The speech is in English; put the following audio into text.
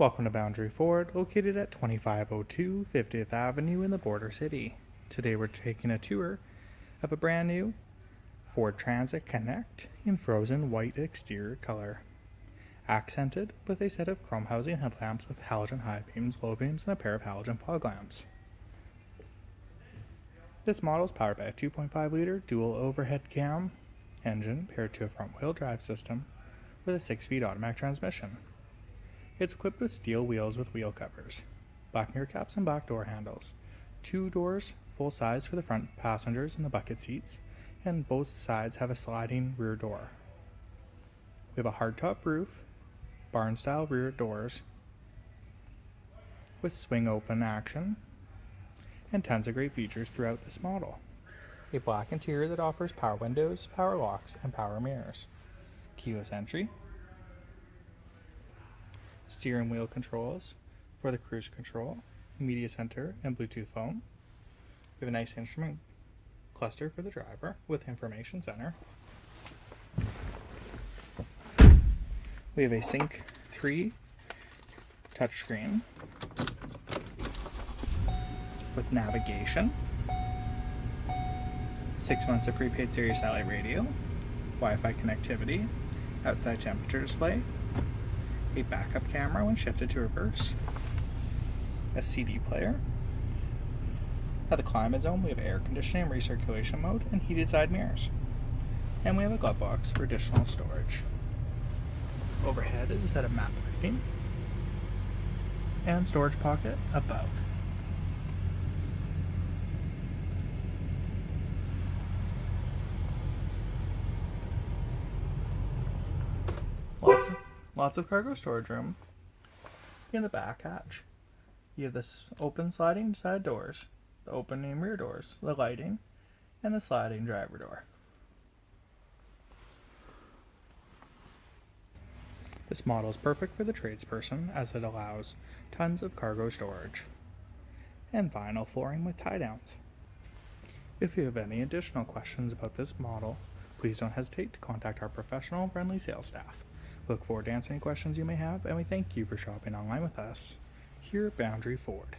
Welcome to Boundary Ford, located at 2502 50th Avenue in the Border City. Today we're taking a tour of a brand new Ford Transit Connect in frozen white exterior color, accented with a set of chrome housing headlamps with halogen high beams, low beams, and a pair of halogen fog lamps. This model is powered by a 2.5-liter dual overhead cam engine paired to a front-wheel drive system with a 6-speed automatic transmission. It's equipped with steel wheels with wheel covers, black mirror caps, and black door handles. 2 doors full size for the front passengers and the bucket seats, and both sides have a sliding rear door. We have a hardtop roof, barn-style rear doors with swing open action, and tons of great features throughout this model. A black interior that offers power windows, power locks, and power mirrors. Keyless entry. Steering wheel controls for the cruise control, media center, and Bluetooth phone. We have a nice instrument cluster for the driver with information center. We have a Sync 3 touchscreen with navigation, 6 months of prepaid Sirius satellite radio, Wi-Fi connectivity, outside temperature display, a backup camera when shifted to reverse, a CD player. At the climate zone, we have air conditioning, recirculation mode, and heated side mirrors. And we have a glove box for additional storage. Overhead is a set of matte lighting and storage pocket above. Lots of cargo storage room. In the back hatch, you have this open sliding side doors, the opening rear doors, the lighting, and the sliding driver door. This model is perfect for the tradesperson as it allows tons of cargo storage and vinyl flooring with tie downs. If you have any additional questions about this model, please don't hesitate to contact our professional and friendly sales staff. We look forward to answering questions you may have, and we thank you for shopping online with us here at Boundary Ford.